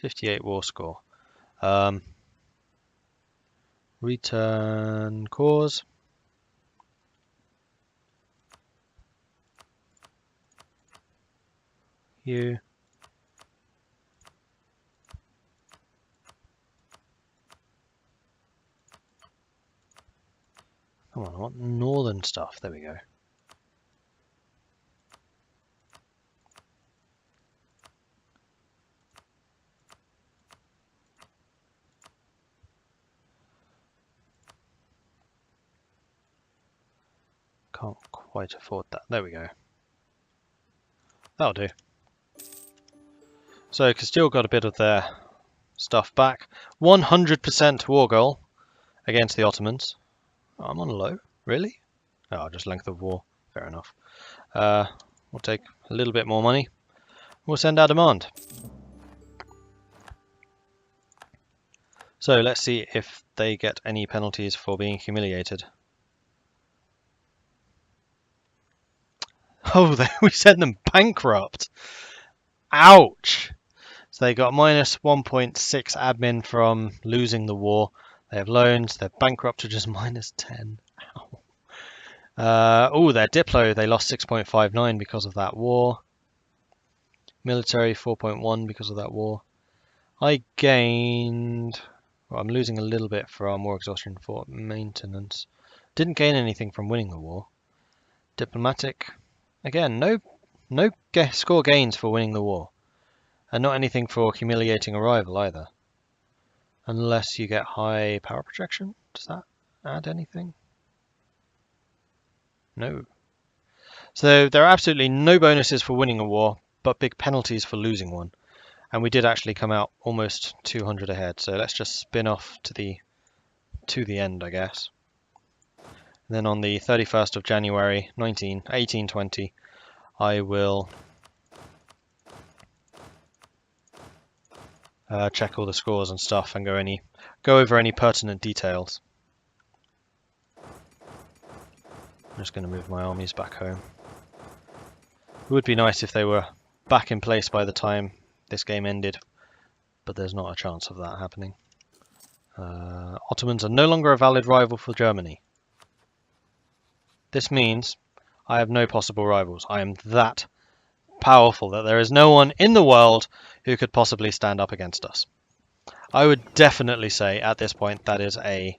58 war score. Return cause. You. Come on, I want northern stuff. There we go. Can't quite afford that. There we go. That'll do. So Castile got a bit of their stuff back. 100% war goal against the Ottomans. Oh, I'm on low. Really? Oh, just length of war. Fair enough. We'll take a little bit more money. We'll send our demand. So let's see if they get any penalties for being humiliated. Oh, we sent them bankrupt. Ouch! So they got minus 1.6 admin from losing the war. They have loans. They're bankrupt to just minus 10. Ow. Oh, their Diplo, they lost 6.59 because of that war. Military 4.1 because of that war. I gained... Well, I'm losing a little bit from war exhaustion for maintenance. Didn't gain anything from winning the war. Diplomatic. Again, no score gains for winning the war. And not anything for humiliating a rival either. Unless you get high power projection. Does that add anything? No. So there are absolutely no bonuses for winning a war, but big penalties for losing one. And we did actually come out almost 200 ahead. So let's just spin off to the end, I guess. And then on the 31st of January 1820, I will check all the scores and stuff and go over any pertinent details. I'm just going to move my armies back home. It would be nice if they were back in place by the time this game ended, but there's not a chance of that happening. Ottomans are no longer a valid rival for Germany. This means I have no possible rivals. I am that powerful that there is no one in the world who could possibly stand up against us. I would definitely say at this point that is a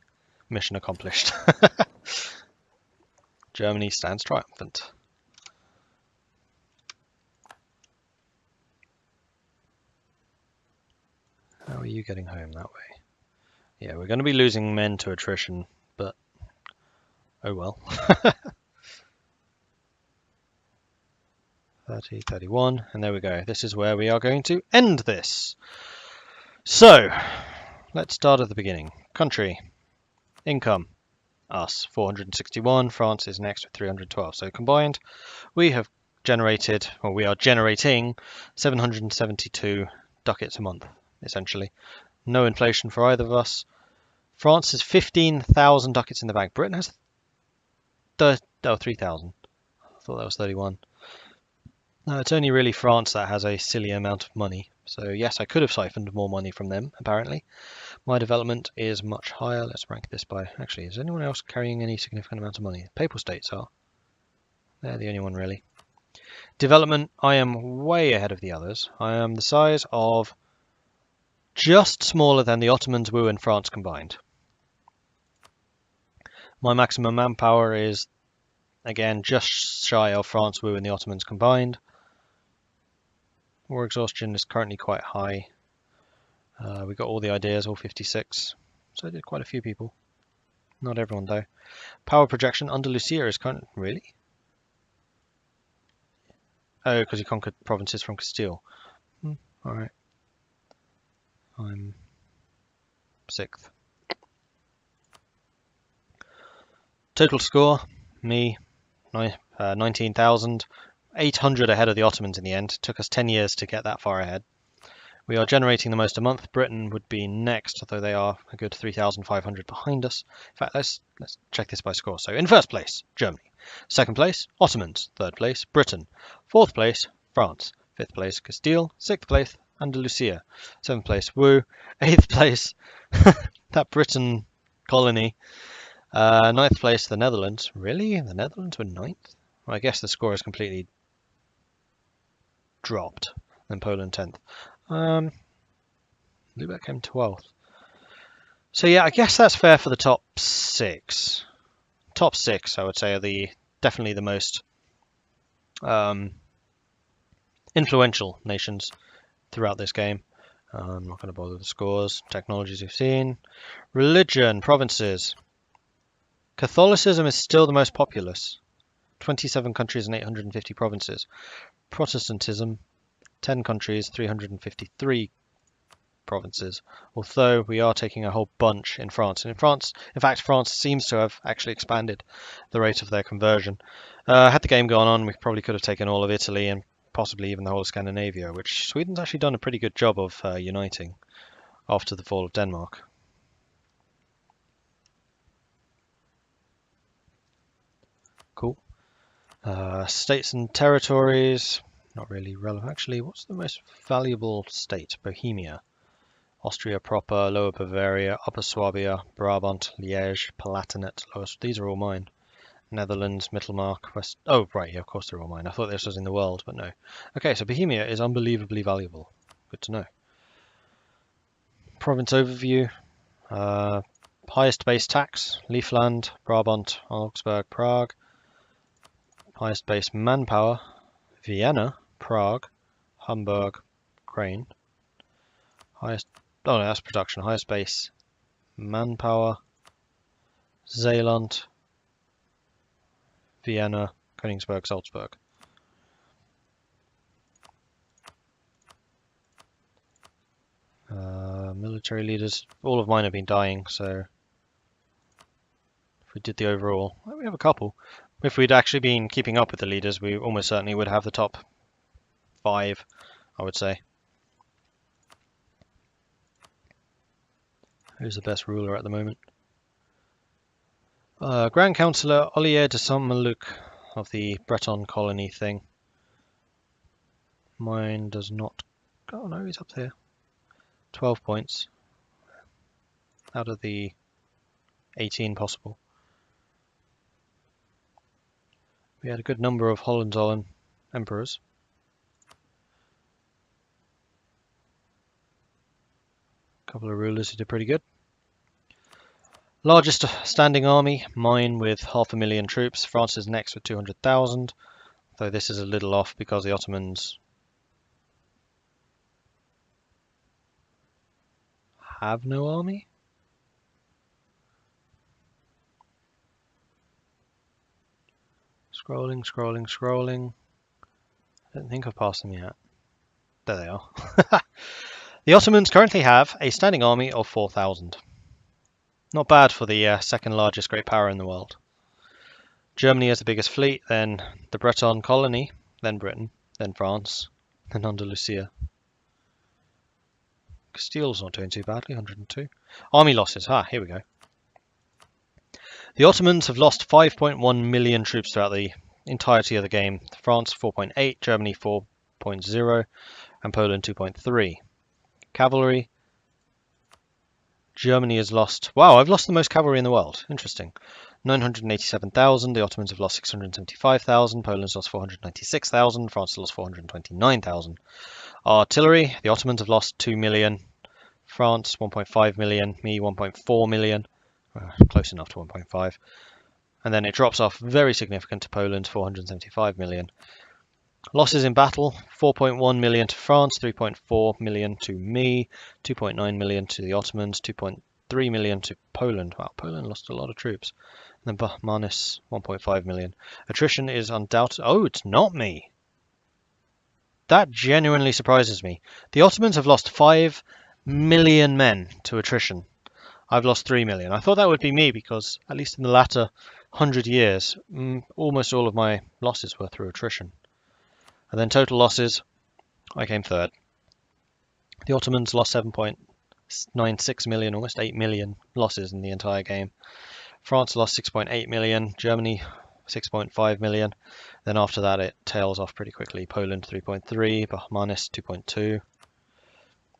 mission accomplished. Germany stands triumphant. How are you getting home that way? Yeah, we're going to be losing men to attrition, but oh well. 30, 31, and there we go. This is where we are going to end this. So, let's start at the beginning. Country, income, us, 461. France is next with 312. So combined, we have generated, or we are generating 772 ducats a month, essentially. No inflation for either of us. France has 15,000 ducats in the bank. Britain has 3,000. I thought that was 31. No, it's only really France that has a silly amount of money. So yes, I could have siphoned more money from them, apparently. My development is much higher. Let's rank this by... Actually, is anyone else carrying any significant amount of money? Papal states are. They're the only one, really. Development, I am way ahead of the others. I am the size of just smaller than the Ottomans, Wu, and France combined. My maximum manpower is, again, just shy of France, Wu, and the Ottomans combined. War exhaustion is currently quite high. We got all the ideas, all 56. So I did quite a few people. Not everyone, though. Power projection under Lucia is kind of... Really? Oh, because he conquered provinces from Castile. Alright. I'm 6th. Total score, me, 19,000. 800 ahead of the Ottomans in the end. It took us 10 years to get that far ahead. We are generating the most a month. Britain would be next, although they are a good 3,500 behind us. In fact, let's check this by score. So in first place, Germany. Second place, Ottomans. Third place, Britain. Fourth place, France. Fifth place, Castile. Sixth place, Andalusia. 7th place, woo. 8th place, that Britain colony. 9th place, the Netherlands. Really? The Netherlands were 9th? Well, I guess the score is completely dropped. Then Poland 10th. Lubeck came 12th. So yeah, I guess that's fair for the top 6. Top 6, I would say, are definitely the most influential nations throughout this game. I'm not going to bother with the scores. Technologies we've seen. Religion, provinces. Catholicism is still the most populous. 27 countries and 850 provinces. Protestantism, 10 countries, 353 provinces. Although we are taking a whole bunch in France. And in fact, France seems to have actually expanded the rate of their conversion. Had the game gone on, we probably could have taken all of Italy and possibly even the whole of Scandinavia, which Sweden's actually done a pretty good job of uniting after the fall of Denmark. Cool. States and territories, not really relevant. Actually, what's the most valuable state? Bohemia. Austria proper, Lower Bavaria, Upper Swabia, Brabant, Liège, Palatinate. These are all mine. Netherlands, Mittelmark, West... Oh, right, yeah, of course they're all mine. I thought this was in the world, but no. Okay, so Bohemia is unbelievably valuable. Good to know. Province overview. Highest base tax, Leafland, Brabant, Augsburg, Prague. Highest base manpower, Vienna, Prague, Hamburg, Crane. Highest... Oh, no, that's production. Highest base manpower, Zeeland, Vienna, Königsberg, Salzburg. Military leaders, all of mine have been dying, so if we did the overall, well, we have a couple. If we'd actually been keeping up with the leaders, we almost certainly would have the top 5, I would say. Who's the best ruler at the moment? Grand Councillor Olivier de Saint-Maluc of the Breton colony thing. Mine does not... Oh no, he's up there. 12 points out of the 18 possible. We had a good number of Hohenzollern emperors. A couple of rulers who did pretty good. Largest standing army, mine with 500,000 troops. France is next with 200,000, though this is a little off because the Ottomans have no army. Scrolling, scrolling, scrolling. I don't think I've passed them yet. There they are. The Ottomans currently have a standing army of 4,000. Not bad for the second largest great power in the world. Germany has the biggest fleet, then the Breton colony, then Britain, then France, then Andalusia. Castile's not doing too badly, 102. Army losses, here we go. The Ottomans have lost 5.1 million troops throughout the entirety of the game. France 4.8, Germany 4.0, and Poland 2.3. Cavalry. Germany has lost... Wow, I've lost the most cavalry in the world. Interesting. 987,000. The Ottomans have lost 675,000. Poland's lost 496,000. France has lost 429,000. Artillery. The Ottomans have lost 2 million. France 1.5 million. Me 1.4 million. Close enough to 1.5. And then it drops off very significant to Poland, 475 million. Losses in battle, 4.1 million to France, 3.4 million to me, 2.9 million to the Ottomans, 2.3 million to Poland. Wow, Poland lost a lot of troops. And then minus 1.5 million. Attrition is undoubted. Oh, it's not me. That genuinely surprises me. The Ottomans have lost 5 million men to attrition. I've lost 3 million. I thought that would be me because, at least in the latter 100 years, almost all of my losses were through attrition. And then total losses, I came third. The Ottomans lost 7.96 million, almost 8 million losses in the entire game. France lost 6.8 million, Germany 6.5 million. Then after that it tails off pretty quickly. Poland 3.3, minus 2.2.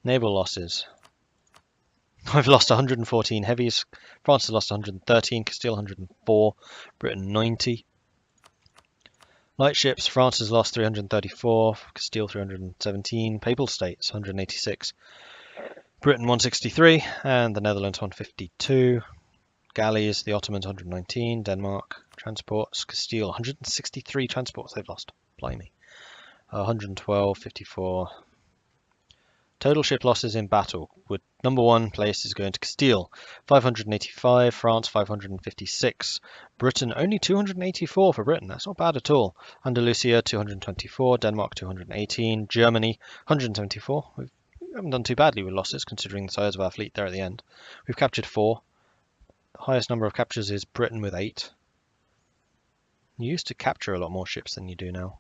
Naval losses. I've lost 114 heavies. France has lost 113. Castile 104. Britain 90. Light ships. France has lost 334. Castile 317. Papal States 186. Britain 163. And the Netherlands 152. Galleys. The Ottomans 119. Denmark. Transports. Castile 163 transports they've lost. Blimey. 112. 54. Total ship losses in battle. With number 1 place is going to Castile, 585, France 556, Britain only 284 for Britain, that's not bad at all. Andalusia 224, Denmark 218, Germany 174. We haven't done too badly with losses considering the size of our fleet there at the end. We've captured 4. The highest number of captures is Britain with 8. You used to capture a lot more ships than you do now.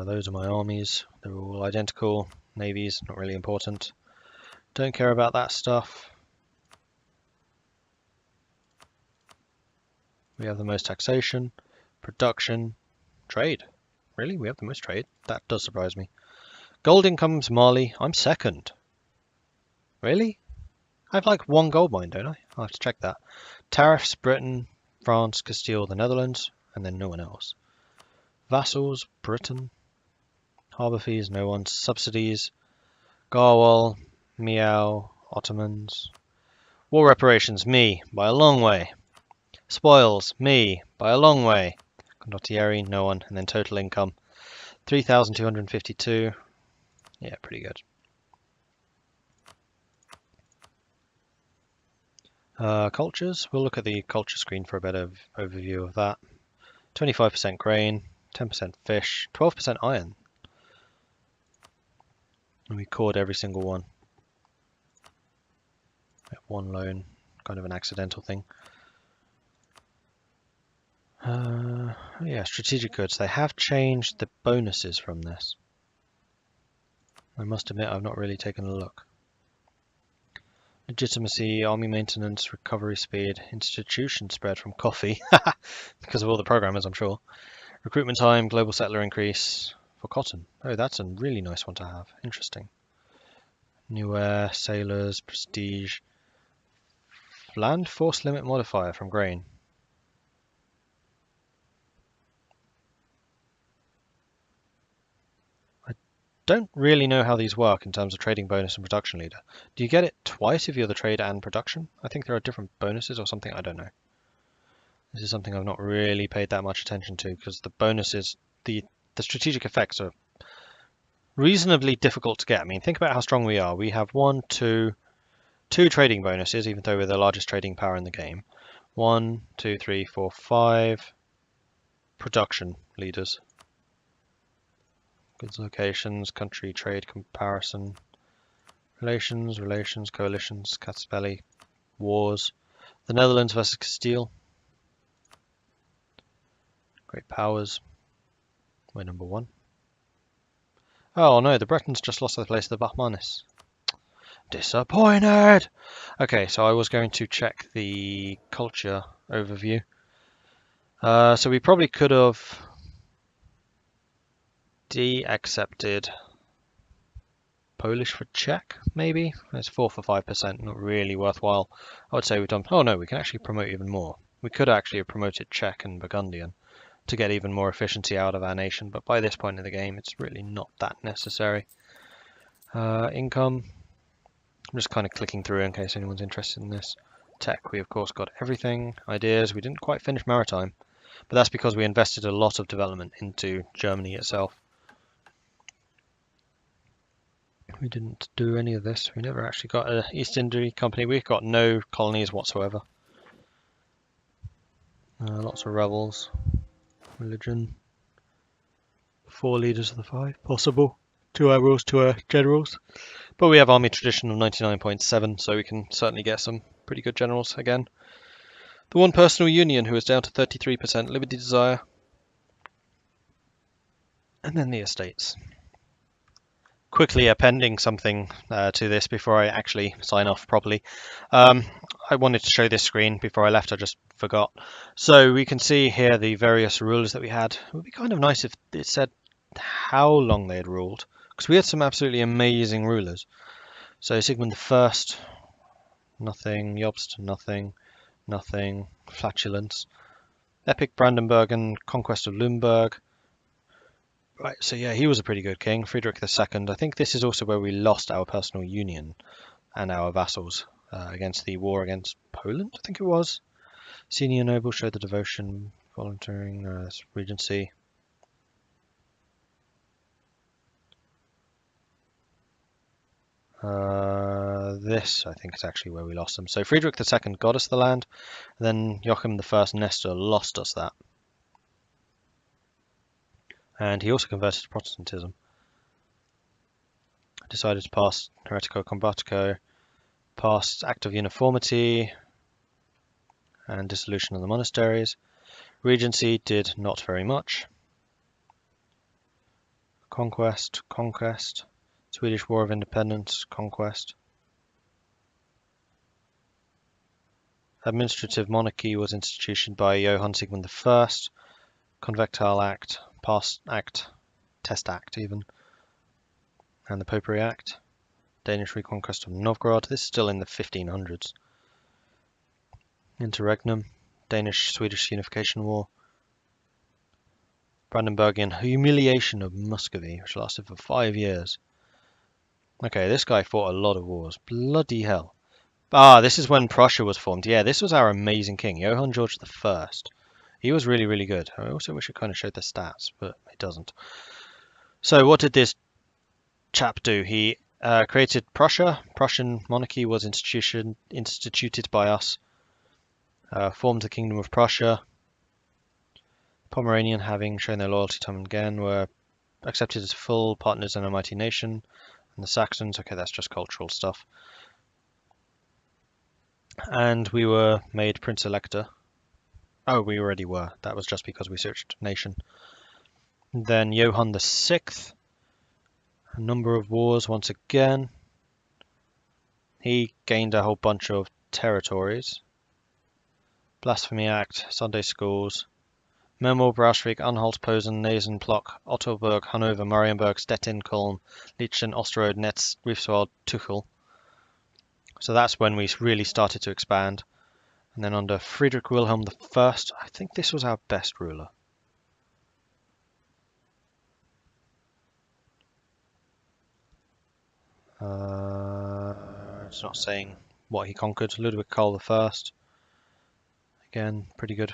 Those are my armies. They're all identical. Navies, not really important. Don't care about that stuff. We have the most taxation, production, trade. Really? We have the most trade? That does surprise me. Gold incomes, Mali. I'm second. Really? I have like 1 gold mine, don't I? I'll have to check that. Tariffs, Britain, France, Castile, the Netherlands, and then no one else. Vassals, Britain. Harbour fees, no one. Subsidies, Garwal, Miao, Ottomans. War reparations, me, by a long way. Spoils, me, by a long way. Condottieri, no one. And then total income, 3,252. Yeah, pretty good. Cultures, we'll look at the culture screen for a better overview of that. 25% grain, 10% fish, 12% iron. And we cored every single one. We have 1 loan, kind of an accidental thing. Yeah, strategic goods. They have changed the bonuses from this. I must admit I've not really taken a look. Legitimacy, army maintenance, recovery speed, institution spread from coffee, because of all the programmers, I'm sure. Recruitment time, global settler increase for cotton. Oh, that's a really nice one to have. Interesting. New air, sailors, prestige. Land force limit modifier from grain. I don't really know how these work in terms of trading bonus and production leader. Do you get it twice if you're the trade and production? I think there are different bonuses or something, I don't know. This is something I've not really paid that much attention to because the bonuses, the strategic effects are reasonably difficult to get. I mean, think about how strong we are. We have 2 trading bonuses, even though we're the largest trading power in the game. 1, 2, 3, 4, 5 production leaders. Goods locations, country trade comparison, relations, coalitions, Caspelli, wars. The Netherlands versus Castile. Great powers. We're number 1. Oh no, the Bretons just lost their place to the Bahmanis. Disappointed! Okay, so I was going to check the culture overview. So we probably could have de-accepted Polish for Czech, maybe? It's 4 for 5%, not really worthwhile. I would say we've done... Oh no, we can actually promote even more. We could actually have promoted Czech and Burgundian to get even more efficiency out of our nation, but by this point in the game it's really not that necessary. Income, I'm just kind of clicking through in case anyone's interested in this. Tech, we of course got everything. Ideas, we didn't quite finish maritime, but that's because we invested a lot of development into Germany itself. We didn't do any of this. We never actually got an East India Company. We've got no colonies whatsoever. Lots of rebels. Religion. 4 leaders of the 5 possible. 2 admirals, 2 generals. But we have army tradition of 99.7, so we can certainly get some pretty good generals again. The 1 personal union, who is down to 33% liberty desire. And then the estates. Quickly appending something to this before I actually sign off properly. I wanted to show this screen before I left, I just forgot. So we can see here the various rulers that we had. It would be kind of nice if it said how long they had ruled, because we had some absolutely amazing rulers. So Sigmund I, nothing. Jobst, nothing. Nothing. Flatulence. Epic Brandenburg and conquest of Limburg. Right, so yeah, he was a pretty good king. Friedrich II. I think this is also where we lost our personal union and our vassals against the war against Poland, I think it was. Senior noble showed the devotion, volunteering, regency. This, I think, is actually where we lost them. So Friedrich II got us the land, then Joachim I Nestor lost us that. And he also converted to Protestantism. Decided to pass Heretico Combatico, passed Act of Uniformity, and dissolution of the monasteries. Regency did not very much. Conquest, Swedish War of Independence, conquest. Administrative monarchy was instituted by Johann Sigmund I. Convectile Act, Pass Act, Test Act even, and the Popery Act. Danish reconquest of Novgorod. This is still in the 1500s. Interregnum, Danish-Swedish unification war. Brandenburgian humiliation of Muscovy, which lasted for 5 years. Okay, this guy fought a lot of wars. Bloody hell. Ah, this is when Prussia was formed. Yeah, this was our amazing king, Johann George I. He was really, really good. I also wish it kind of showed the stats, but it doesn't. So what did this chap do? He created Prussia. Prussian monarchy was instituted by us. Formed the Kingdom of Prussia. Pomeranian, having shown their loyalty time and again, were accepted as full partners in a mighty nation. And the Saxons, okay, that's just cultural stuff. And we were made Prince Elector. Oh, we already were. That was just because we switched nation. Then Johann VI. A number of wars once again. He gained a whole bunch of territories. Blasphemy Act, Sunday schools. Memel, Braunschweig, Anhalt, Posen, Nasen, Plock, Ottoburg, Hanover, Marienburg, Stettin, Kulm, Lietzen, Osterode, Netz, Greifswald, Tuchel. So that's when we really started to expand. And then under Friedrich Wilhelm I, I think this was our best ruler. It's not saying what he conquered. Ludwig Karl I. Again, pretty good.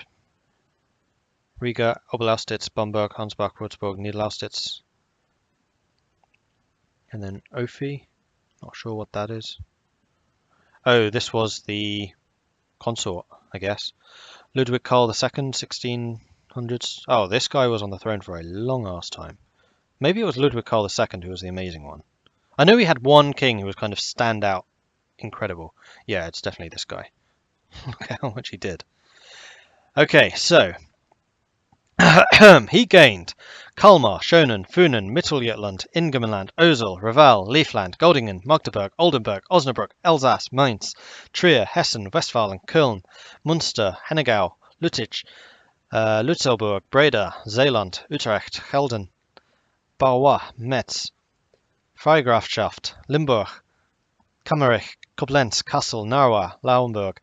Riga, Oberlausitz, Bamberg, Ansbach, Würzburg, Niederlausitz. And then Ophi. Not sure what that is. Oh, this was the consort, I guess. Ludwig Karl II, 1600s. Oh, this guy was on the throne for a long ass time. Maybe it was Ludwig Karl II who was the amazing one. I know we had one king who was kind of standout, incredible. Yeah, it's definitely this guy. Look at how much he did. Okay, so he gained Kalmar, Schonen, Funen, Mitteljutland, Ingermanland, Osel, Reval, Liefland, Goldingen, Magdeburg, Oldenburg, Osnabrück, Elsass, Mainz, Trier, Hessen, Westfalen, Köln, Munster, Hennegau, Lüttich, Lützelburg, Breda, Zeeland, Utrecht, Gelden, Bauer, Metz, Freigrafschaft, Limburg, Kammerich, Koblenz, Kassel, Narwa, Lauenburg,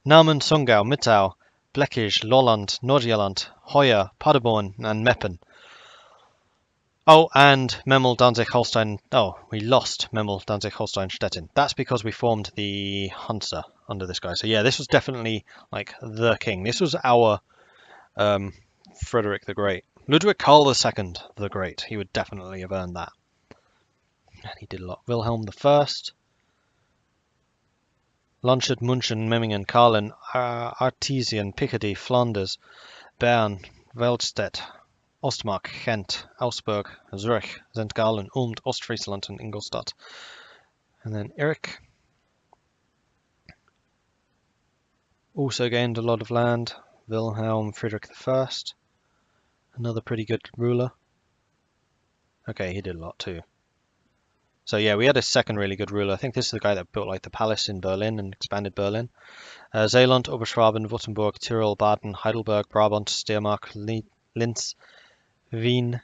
Namen, Sundgau, Mittau, Bleckige, Lolland, Nordjylland, Hoya, Paderborn, and Meppen. Oh, and Memel, Danzig, Holstein. Oh, we lost Memel, Danzig, Holstein, Stettin. That's because we formed the Hansa under this guy. So yeah, this was definitely like the king. This was our Frederick the Great. Ludwig Karl II the Great. He would definitely have earned that. And he did a lot. Wilhelm I. Landshut, München, Memmingen, Karlen, Artesian, Picardy, Flanders, Bern, Veldstedt, Ostmark, Ghent, Augsburg, Zurich, St. Gallen, Ulm, Ostfriesland, and Ingolstadt. And then Erich also gained a lot of land. Wilhelm Friedrich I, another pretty good ruler. Okay, he did a lot too. So yeah, we had a second really good ruler. I think this is the guy that built like the palace in Berlin and expanded Berlin. Zeeland, Oberschwaben, Württemberg, Tyrol, Baden, Heidelberg, Brabant, Steiermark, Linz, Wien,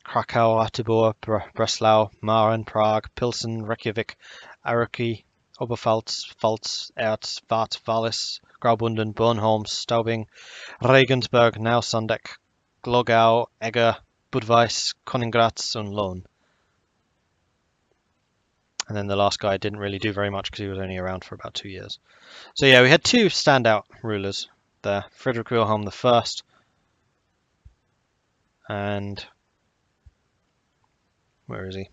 Krakow, Ratibor, Breslau, Maren, Prague, Pilsen, Reykjavik, Araki, Oberpfalz, Pfalz, Erz, Waadt, Wallis, Graubünden, Bornholm, Straubing, Regensburg, Nausandek, Glogau, Egger, Budweis, Königgrätz, and Lohn. And then the last guy didn't really do very much because he was only around for about 2 years. So yeah, we had two standout rulers there, Frederick Wilhelm I and where is he?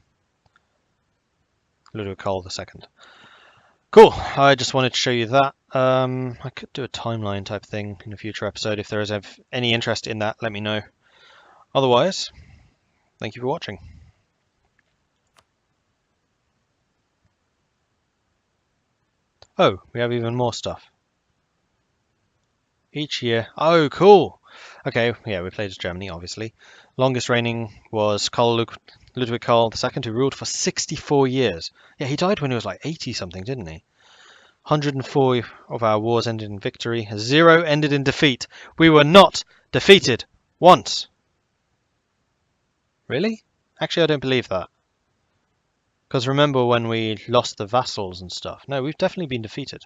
Ludwig Cole II. Cool. I just wanted to show you that. I could do a timeline type thing in a future episode. If there is any interest in that, let me know. Otherwise, thank you for watching. Oh, we have even more stuff. Each year. Oh, cool. Okay, yeah, we played as Germany, obviously. Longest reigning was Ludwig Karl II, who ruled for 64 years. Yeah, he died when he was like 80 something, didn't he? 104 of our wars ended in victory. 0 ended in defeat. We were not defeated once. Really? Actually, I don't believe that. Because remember when we lost the vassals and stuff? No, we've definitely been defeated.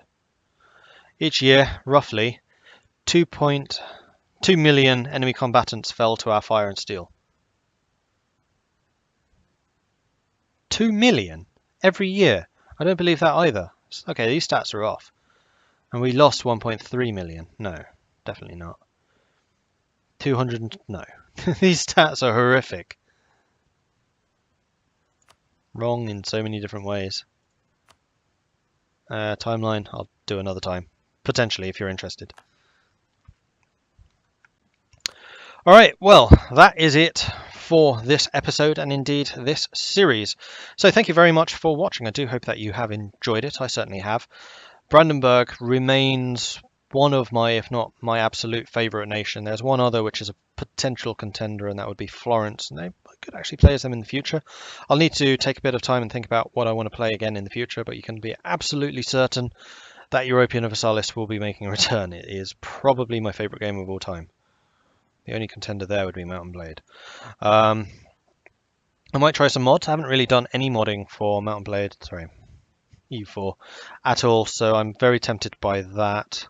Each year, roughly, 2.2 million enemy combatants fell to our fire and steel. 2 million? Every year? I don't believe that either. Okay, these stats are off. And we lost 1.3 million. No, definitely not. 200... No. These stats are horrific. Wrong in so many different ways. Timeline, I'll do another time. Potentially, if you're interested. Alright, well, that is it for this episode and indeed this series. So thank you very much for watching. I do hope that you have enjoyed it. I certainly have. Brandenburg remains one of my, if not my absolute favourite nation. There's one other which is a potential contender, and that would be Florence. And I could actually play as them in the future. I'll need to take a bit of time and think about what I want to play again in the future, but you can be absolutely certain that Europa Universalis will be making a return. It is probably my favourite game of all time. The only contender there would be Mountain Blade. I might try some mods. I haven't really done any modding for Mountain Blade. Sorry. EU4 at all, so I'm very tempted by that.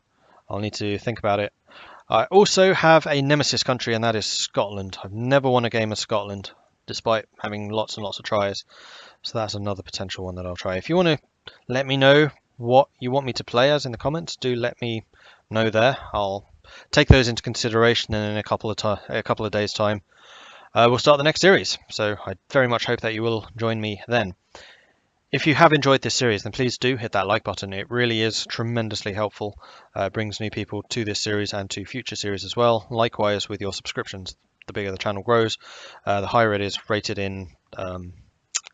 I'll need to think about it. I also have a nemesis country, and that is Scotland. I've never won a game of Scotland, despite having lots and lots of tries. So that's another potential one that I'll try. If you want to let me know what you want me to play as in the comments, do let me know there. I'll take those into consideration, and in a couple of days' time, we'll start the next series. So I very much hope that you will join me then. If you have enjoyed this series, then please do hit that like button. It really is tremendously helpful. Brings new people to this series and to future series as well. Likewise with your subscriptions. The bigger the channel grows, the higher it is rated in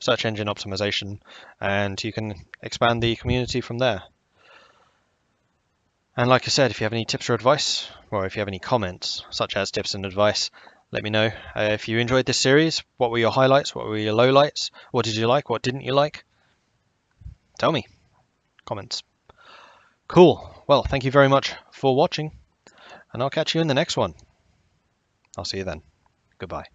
search engine optimization, and you can expand the community from there. And like I said, if you have any tips or advice, or if you have any comments, such as tips and advice, let me know. If you enjoyed this series, what were your highlights? What were your lowlights? What did you like? What didn't you like? Tell me. Comments. Cool. Well, thank you very much for watching, and I'll catch you in the next one. I'll see you then. Goodbye.